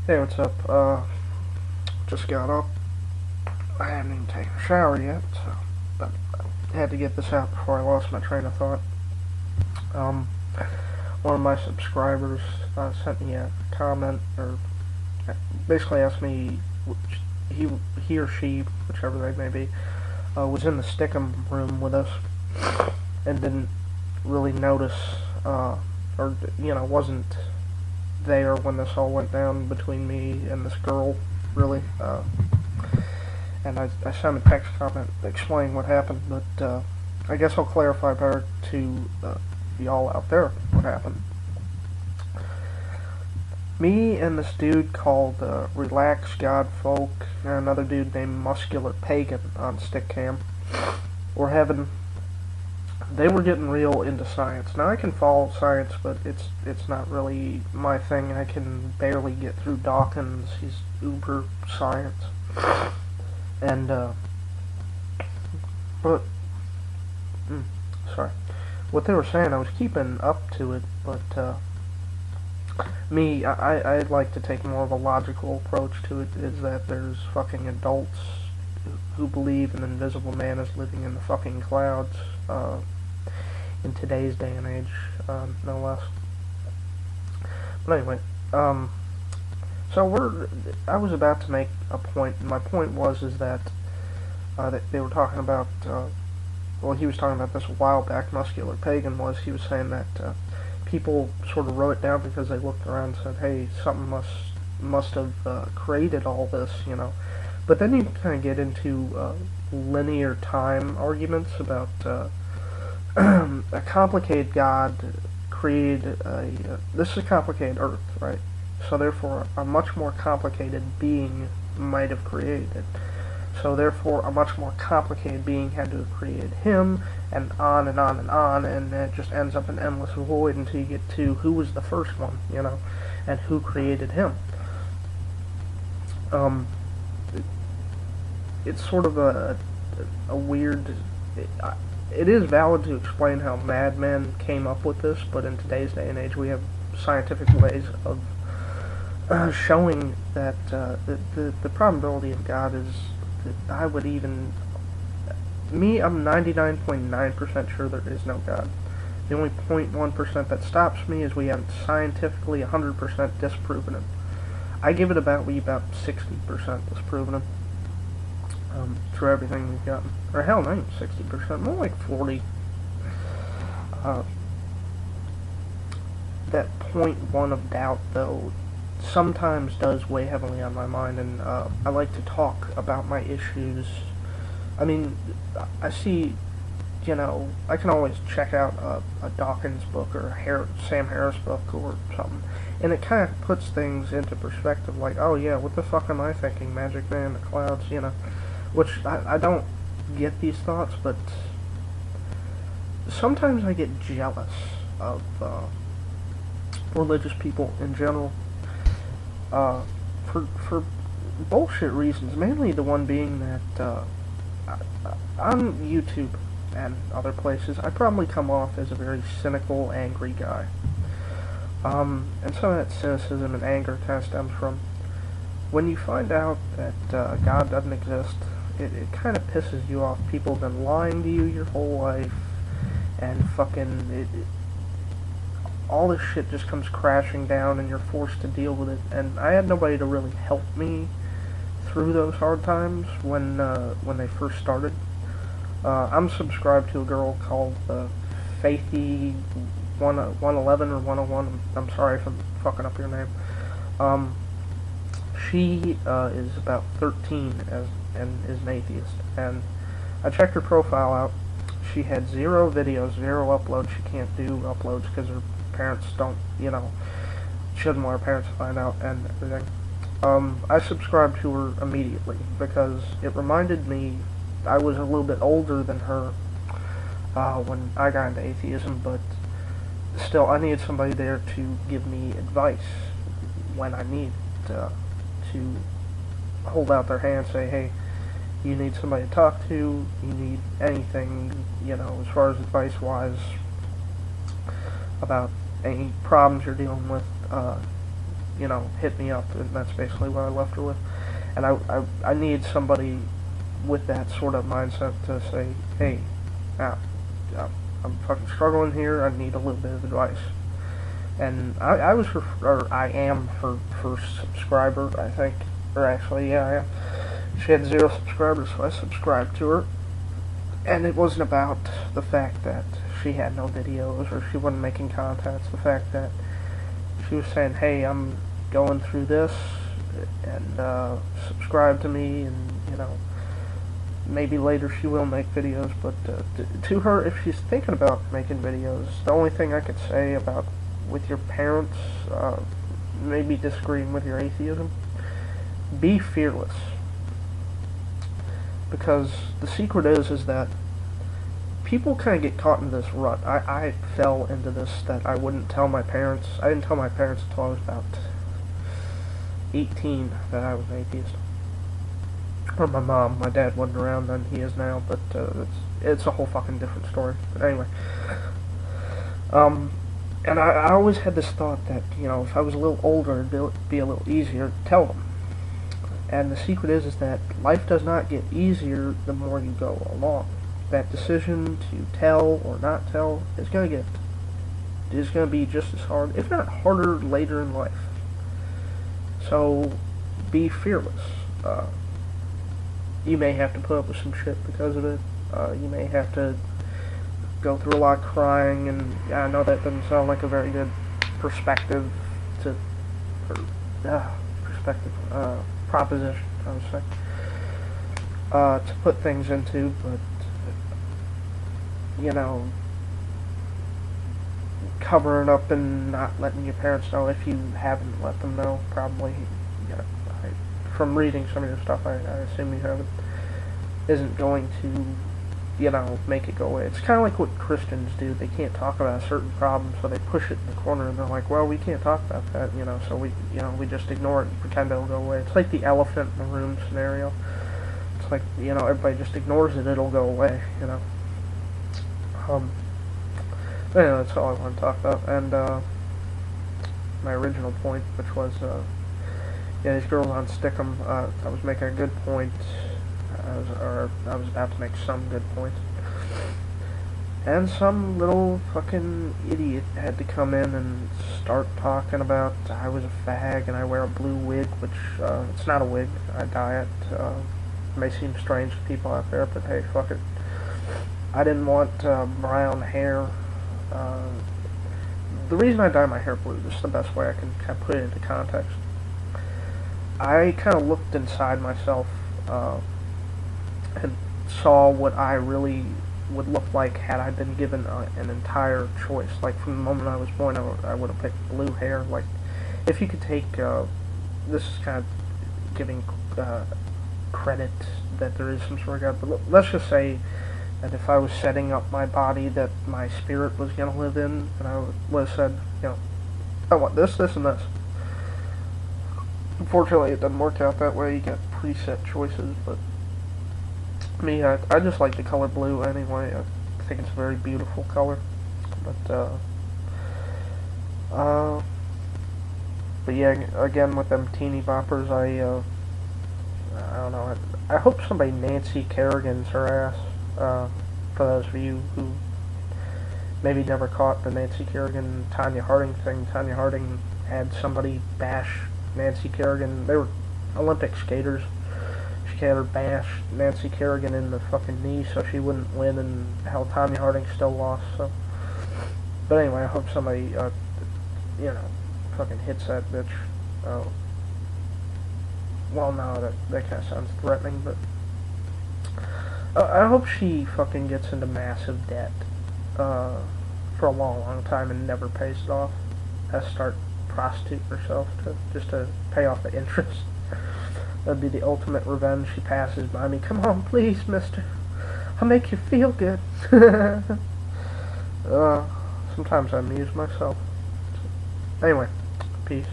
Hey, what's up? Just got up. I haven't even taken a shower yet, so I had to get this out before I lost my train of thought. Um, One of my subscribers sent me a comment, or basically asked me, he, he or she, whichever they may be, was in the Stickum room with us and didn't really notice, or, wasn't there when this all went down between me and this girl, really. And I sent a text comment explaining what happened, but I guess I'll clarify better to y'all out there what happened. Me and this dude called Relax Godfolk and another dude named Muscular Pagan on Stickcam were having. They were getting real into science. Now I can follow science, but it's not really my thing. I can barely get through Dawkins. He's uber science, and but sorry, what they were saying, I was keeping up to it, but I'd like to take more of a logical approach to it. Is that there's fucking adults who believe an invisible man is living in the fucking clouds in today's day and age, no less. But anyway, I was about to make a point, and my point was is that they were talking about. Well, he was talking about this a while back. Muscular Pagan he was saying that people sort of wrote it down because they looked around and said, "Hey, something must have created all this," you know. But then you kind of get into linear time arguments about a complicated God created this is a complicated Earth, right? So therefore, a much more complicated being might have created it. So therefore, a much more complicated being had to have created him, and on and on and on, and it just ends up an endless void until you get to who was the first one, you know, and who created him. Um, it's sort of a weird. It is valid to explain how madmen came up with this, but in today's day and age, we have scientific ways of showing that the probability of God is. I would even. I'm 99.9% sure there is no God. The only 0.1% that stops me is we haven't scientifically 100% disproven it. I give it about 60% disproven it. Through everything we've gotten. Or hell, not even 60%, more like 40. That 0.1 of doubt, though, sometimes does weigh heavily on my mind, and I like to talk about my issues. I mean, I see, I can always check out a Dawkins book or a Sam Harris book or something, and it kind of puts things into perspective, like, oh yeah, what the fuck am I thinking, Magic Man, the clouds, which I don't get these thoughts, but sometimes I get jealous of religious people in general, for bullshit reasons. Mainly the one being that on YouTube and other places, I probably come off as a very cynical, angry guy. And some of that cynicism and anger kind of stems from when you find out that God doesn't exist. It kind of pisses you off. People have been lying to you your whole life, and fucking all this shit just comes crashing down, and you're forced to deal with it. And I had nobody to really help me through those hard times when they first started. I'm subscribed to a girl called Faithy 111 or 101. I'm sorry if I'm fucking up your name. She is about 13 and is an atheist. And I checked her profile out. She had 0 videos, 0 uploads. She can't do uploads because her parents don't, she doesn't want her parents to find out and everything. I subscribed to her immediately because it reminded me I was a little bit older than her when I got into atheism, but still I needed somebody there to give me advice when I need to hold out their hand, say, hey, you need somebody to talk to, you need anything, as far as advice-wise about any problems you're dealing with, you know, hit me up, and that's basically what I left her with. And I need somebody with that sort of mindset to say, hey, now, I'm fucking struggling here, I need a little bit of advice. And I was her, or I am her first subscriber, I think. Or actually, yeah, I am. She had 0 subscribers, so I subscribed to her. And it wasn't about the fact that she had no videos or she wasn't making content. It's the fact that she was saying, hey, I'm going through this, and subscribe to me, and, you know, maybe later she will make videos. But to her, if she's thinking about making videos, the only thing I could say about with your parents, maybe disagreeing with your atheism, be fearless. Because the secret is that people kind of get caught in this rut. I fell into this, that I wouldn't tell my parents. I didn't tell my parents until I was about 18 that I was an atheist. Or my mom. My dad wasn't around then, he is now, but it's a whole fucking different story. But anyway. And I always had this thought that, you know, if I was a little older, it'd be a little easier to tell them. And the secret is that life does not get easier the more you go along. That decision to tell or not tell is going to be just as hard, if not harder, later in life. So, be fearless. You may have to put up with some shit because of it. You may have to go through a lot of crying, and yeah, I know that doesn't sound like a very good perspective proposition, I would say, to put things into, but, you know, covering up and not letting your parents know, if you haven't let them know, probably, you know, from reading some of your stuff, I assume you haven't, isn't going to, you know, make it go away. It's kind of like what Christians do. They can't talk about a certain problem, so they push it in the corner, and they're like, well, we can't talk about that, you know, so we just ignore it and pretend it'll go away. It's like the elephant in the room scenario. It's like, you know, everybody just ignores it, it'll go away, you know. But anyway, that's all I want to talk about. And my original point, which was, yeah, these girls on Stickum, I was making a good point. I was about to make some good points. And some little fucking idiot had to come in and start talking about I was a fag and I wear a blue wig, which, it's not a wig, I dye it. It may seem strange to people out there, but hey, fuck it. I didn't want brown hair. The reason I dye my hair blue, this is the best way I can kind of put it into context. I kind of looked inside myself, and saw what I really would look like had I been given an entire choice. Like, from the moment I was born, I would have picked blue hair. Like, if you could take, this is kind of giving credit that there is some sort of God, but let's just say that if I was setting up my body that my spirit was going to live in, and I would have said, you know, I want this, this, and this. Unfortunately, it doesn't work out that way. You get preset choices, but me, I just like the color blue anyway. I think it's a very beautiful color. But yeah, again, with them teeny boppers, I don't know. I hope somebody Nancy Kerrigan's her ass. For those of you who maybe never caught the Nancy Kerrigan Tanya Harding thing, Tanya Harding had somebody bash Nancy Kerrigan. They were Olympic skaters. She had her bash Nancy Kerrigan in the fucking knee so she wouldn't win, and hell, Tanya Harding still lost. So, but anyway, I hope somebody, you know, fucking hits that bitch. Well, no, that kind of sounds threatening, but I hope she fucking gets into massive debt for a long, long time and never pays it off. Has to start prostituting herself just to pay off the interest. That'd be the ultimate revenge. She passes by me. Come on, please, mister. I'll make you feel good. Sometimes I amuse myself. Anyway, peace.